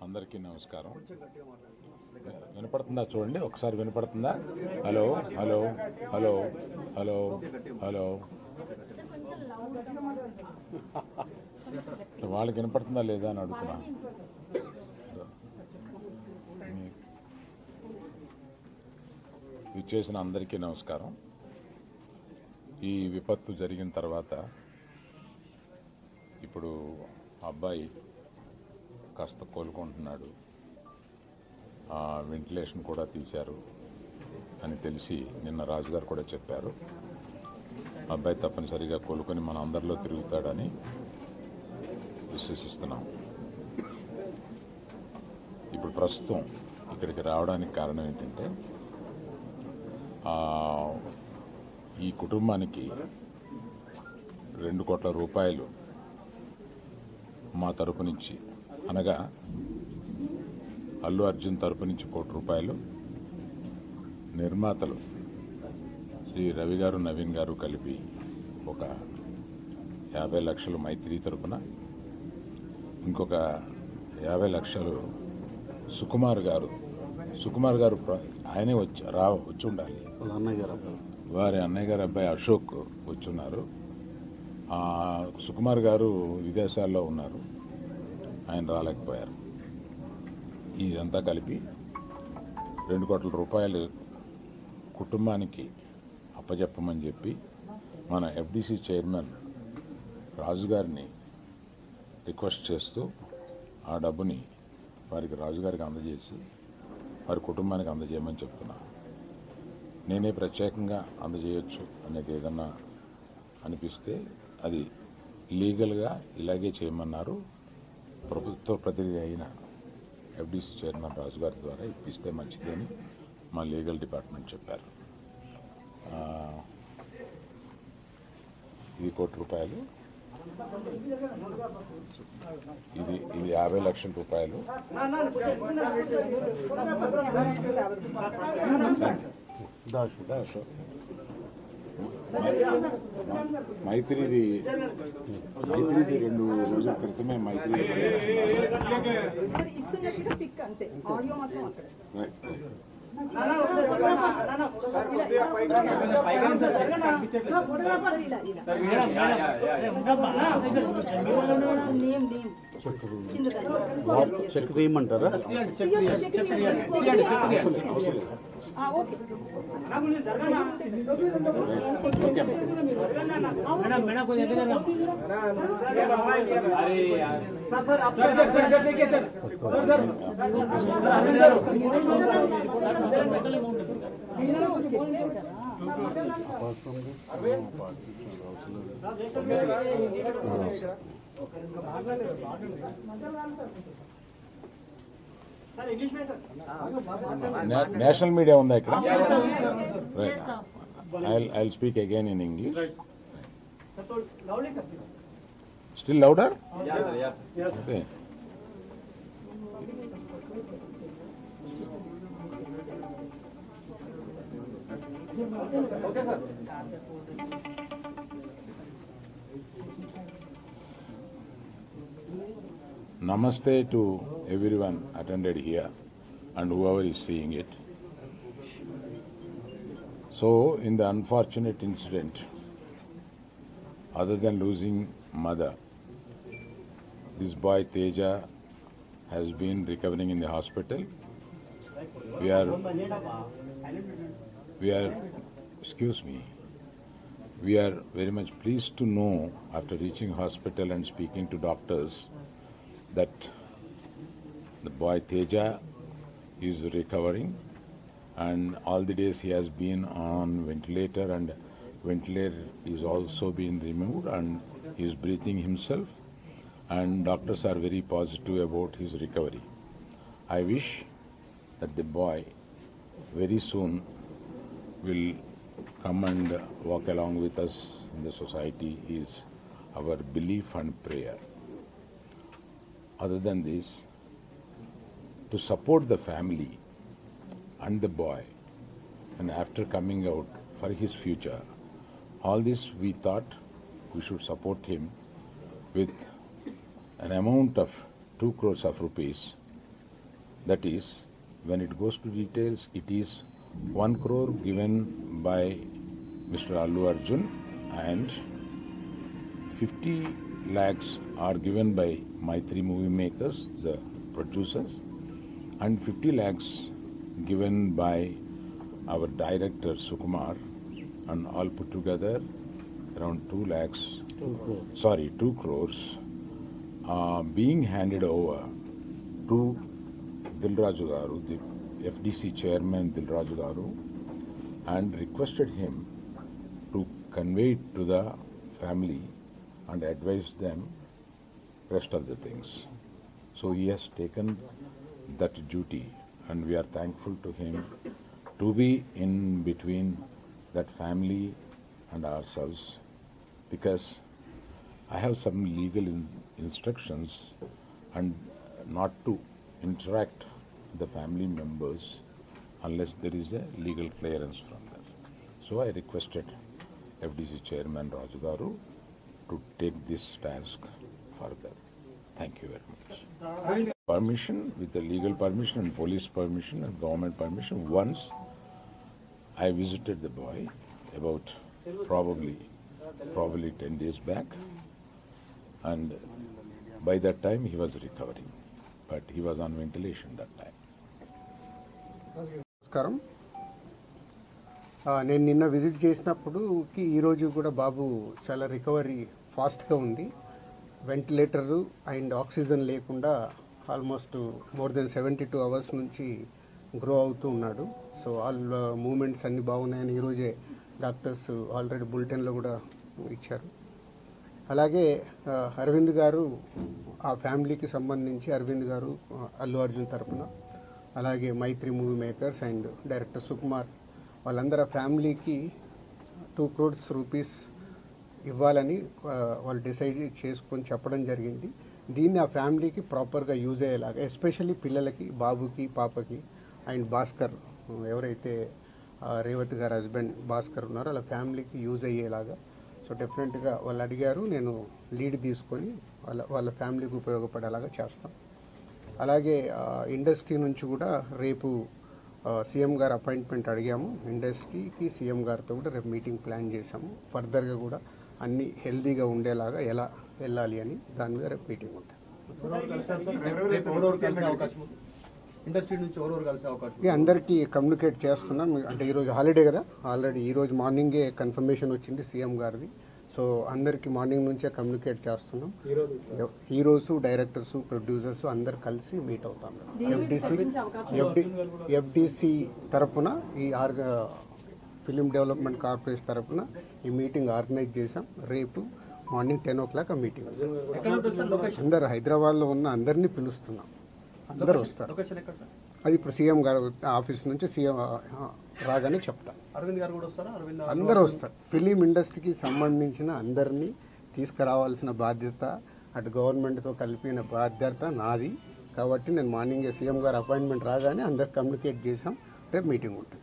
అందరికీ నమస్కారం. వినపడుతుందా చూడండి ఒకసారి, వినపడుతుందా? Hello hello hello hello hello. వాళ్ళకి వినపడుతుందా లేదా అని అడుగుతున్నా. ఇచ్చేసిన అందరికీ నమస్కారం. ఈ విపత్తు జరిగిన తర్వాత ఇప్పుడు అబ్బాయి కాస్త కోలుకుంటున్నాడు, వెంటిలేషన్ కూడా తీశారు అని తెలిసి నిన్న రాజుగారు కూడా చెప్పారు. అబ్బాయి తప్పనిసరిగా కోలుకొని మన అందరిలో తిరుగుతాడని విశ్వసిస్తున్నాం. ఇప్పుడు ప్రస్తుతం ఇక్కడికి రావడానికి కారణం ఏంటంటే ఈ కుటుంబానికి 2 కోట్ల రూపాయలు మా తరపు నుంచి, అనగా అల్లు అర్జున్ తరపు నుంచి 1 కోటి రూపాయలు, నిర్మాతలు శ్రీ రవి గారు నవీన్ గారు కలిపి ఒక 50 లక్షలు మైత్రి తరపున, ఇంకొక 50 లక్షలు సుకుమార్ గారు ఆయనే వచ్చి ఉండాలి, వారి అన్నయ్య గారు అబ్బాయి అశోక్ వచ్చున్నారు. సుకుమార్ గారు విదేశాల్లో ఉన్నారు, ఆయన రాలేకపోయారు. ఇదంతా కలిపి 2 కోట్ల రూపాయలు కుటుంబానికి అప్పచెప్పమని చెప్పి మన ఎఫ్డిసి చైర్మన్ రాజుగారిని రిక్వెస్ట్ చేస్తూ ఆ డబ్బుని వారికి రాజుగారికి అందజేసి వారి కుటుంబానికి అందజేయమని చెప్తున్నా. నేనే ప్రత్యేకంగా అందజేయచ్చు అనేది ఏదన్నా అనిపిస్తే అది లీగల్గా ఇలాగే చేయమన్నారు. ప్రభుత్వ ప్రతినిధి అయిన ఎఫ్డిసి చైర్మన్ రాజుగారి ద్వారా ఇప్పిస్తే మంచిదని మా లీగల్ డిపార్ట్మెంట్ చెప్పారు. ఇది 1 కోటి రూపాయలు, ఇది 50 లక్షల రూపాయలు. మైత్రిది 2 రోజుల క్రితమే మైత్రి చెక్ వేయమంటారా? నేషనల్ మీడియా ఉందా ఇక్కడ? I'll speak again in English. Still louder? Yes. Okay. Okay, sir. Namaste to everyone attended here and whoever is seeing it. So, in the unfortunate incident, other than losing mother, this boy Teja has been recovering in the hospital. We are very much pleased to know after reaching hospital and speaking to doctors that the boy Teja is recovering, and all the days he has been on ventilator, and ventilator is also being removed and he is breathing himself, and doctors are very positive about his recovery. I wish that the boy very soon will come and walk along with us in the society is our belief and prayer. Other than this, to support the family and the boy, and after coming out for his future, all this we thought we should support him with an amount of 2 crores of rupees. That is, when it goes to details, it is 1 crore given by Mr. Allu Arjun and 50 lakhs are given by Maitri Movie Makers, the producers, and 50 lakhs given by our director Sukumar, and all put together around 2 lakhs, 2 crores being handed over to Dilraju Garu, the FDC chairman Dilraju Garu, and requested him to convey it to the family and advise them rest of the things. So he has taken that duty, and we are thankful to him to be in between that family and ourselves, because I have some legal instructions and not to interact with the family members unless there is a legal clearance from them. So I requested FDC Chairman Raju Garu to take this task further. Thank you very much. Permission, with the legal permission and police permission and government permission, once I visited the boy about probably 10 days back, and by that time he was recovering, but he was on ventilation that time. నమస్కారం. నేను నిన్న visit చేసినప్పుడుకి ఈరోజు కూడా బాబు చాలా recovery ఫాస్ట్గా ఉంది. Ventilator and oxygen లేకుండా almost more than 72 hours నుంచి గ్రో అవుతూ ఉన్నాడు. సో ఆల్ మూమెంట్స్ అన్నీ బాగున్నాయని ఈరోజే డాక్టర్స్ ఆల్రెడీ బులెటిన్లో కూడా ఇచ్చారు. అలాగే అరవింద్ గారు ఆ ఫ్యామిలీకి సంబంధించి అరవింద్ గారు అల్లు అర్జున్ తరపున, అలాగే Mythri movie makers and director Sukumar వాళ్ళందరూ ఫ్యామిలీకి 2 crores రూపీస్ ఇవ్వాలని వాళ్ళు డిసైడ్ చేసుకొని చెప్పడం జరిగింది. దీన్ని ఆ ఫ్యామిలీకి ప్రాపర్గా యూజ్ అయ్యేలాగా, ఎస్పెషల్లీ పిల్లలకి, బాబుకి, పాపకి అండ్ భాస్కర్ ఎవరైతే రేవతి గారు హస్బెండ్ భాస్కర్ ఉన్నారో వాళ్ళ ఫ్యామిలీకి యూజ్ అయ్యేలాగా. సో డెఫినెట్గా వాళ్ళు అడిగారు, నేను లీడ్ తీసుకొని వాళ్ళ ఫ్యామిలీకి ఉపయోగపడేలాగా చేస్తాం. అలాగే ఇండస్ట్రీ నుంచి కూడా రేపు సీఎం గారు అపాయింట్మెంట్ అడిగాము. ఇండస్ట్రీకి సీఎం గారితో కూడా రేపు మీటింగ్ ప్లాన్ చేశాము. ఫర్దర్గా కూడా అన్నీ హెల్దీగా ఉండేలాగా ఎలా వెళ్ళాలి అని దాని మీద రేపు మీటింగ్ ఉంటుంది. అందరికీ కమ్యూనికేట్ చేస్తున్నాం. అంటే ఈరోజు హాలిడే కదా, ఆల్రెడీ ఈరోజు మార్నింగే కన్ఫర్మేషన్ వచ్చింది సీఎం గారిది. సో అందరికీ మార్నింగ్ నుంచే కమ్యూనికేట్ చేస్తున్నాం. హీరోస్, డైరెక్టర్స్, ప్రొడ్యూసర్స్ అందరు కలిసి మీట్ అవుతాం. ఎఫ్డిసి తరఫున ఈ ఫిలిం డెవలప్మెంట్ కార్పొరేషన్ తరఫున ఈ మీటింగ్ ఆర్గనైజ్ చేశాం. రేపు మార్నింగ్ 10 o'clock ఆ మీటింగ్. అందరు హైదరాబాద్లో ఉన్న అందరినీ పిలుస్తున్నాం, అందరూ వస్తారు. అది ఇప్పుడు సీఎం గారు ఆఫీస్ నుంచి సీఎం రాగానే చెప్తారు. అరవింద్ గారు కూడా వస్తారా? అందరూ వస్తారు. ఫిలిం ఇండస్ట్రీకి సంబంధించిన అందరినీ తీసుకురావాల్సిన బాధ్యత, అటు గవర్నమెంట్తో కలిపిన బాధ్యత నాది. కాబట్టి నేను మార్నింగే సీఎం గారు అపాయింట్మెంట్ రాగానే అందరు కమ్యూనికేట్ చేసాం. రేపు మీటింగ్ ఉంటుంది.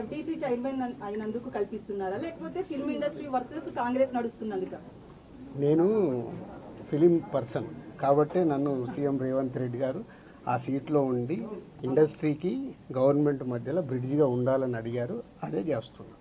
ఎఫ్డీసీ చైర్మన్ అయినందుకు కల్పిస్తున్నారా, లేకపోతే ఫిల్మ్ ఇండస్ట్రీ వర్సెస్ కాంగ్రెస్ నడుస్తున్నందుక? నేను ఫిలిం పర్సన్ కాబట్టి నన్ను సీఎం రేవంత్ రెడ్డి గారు ఆ సీట్లో ఉండి ఇండస్ట్రీకి గవర్నమెంట్ మధ్యలో బ్రిడ్జిగా ఉండాలని అడిగారు. అదే చేస్తున్నాను.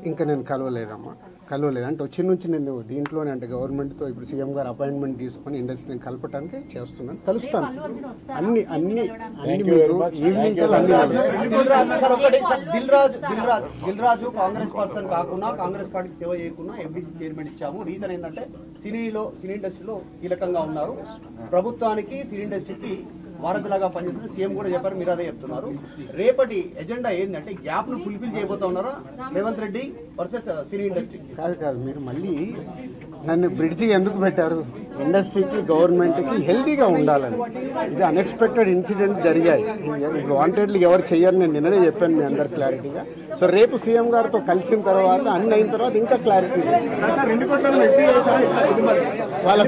ఇంకా నేను కలవలేదమ్మా, కలవలేదు. అంటే వచ్చి నుంచి నేను దీంట్లోనే, అంటే గవర్నమెంట్తో ఇప్పుడు సీఎం గారు అపాయింట్మెంట్ తీసుకొని ఇండస్ట్రీని కలపడానికి చేస్తున్నాను. కలుస్తాను. అన్ని మీరు ఈవినింగ్ దిల్ రాజు కాంగ్రెస్ పర్సన్ కాకుండా, కాంగ్రెస్ పార్టీకి సేవ చేయకుండా ఎంపీసీ చైర్మన్ ఇచ్చాము. రీజన్ ఏంటంటే సినీ ఇండస్ట్రీలో కీలకంగా ఉన్నారు. ప్రభుత్వానికి, సినీ ఇండస్ట్రీకి వారధిలాగా పనిచేస్తున్న సీఎం కూడా చెప్పారు, మీరు అదే చెప్తున్నారు. రేపటి ఎజెండా ఏంటంటే గ్యాప్ ను ఫుల్ఫిల్ చేయబోతా ఉన్నారా Revanth Reddy versus cine industry? కాదు, మీరు మళ్ళీ నన్ను బ్రిడ్జి ఎందుకు పెట్టారు? ఇండస్ట్రీకి, గవర్నమెంట్కి హెల్తీగా ఉండాలని. ఇది అన్ఎక్స్పెక్టెడ్ ఇన్సిడెంట్ జరిగాయి. ఇది వాంటెడ్లీ ఎవరు చెయ్యరు, నేను నిన్ననే చెప్పాను మీ అందరు క్లారిటీగా. సో రేపు సీఎం గారితో కలిసిన తర్వాత, అన్ని అయిన తర్వాత ఇంకా క్లారిటీ వాళ్ళ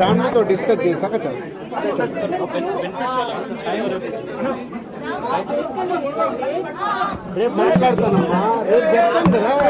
ఫ్యామిలీతో డిస్కస్ చేశాక చేస్తాం. రేపు మాట్లాడతానమ్మా, రేపు చెప్తాను కదా.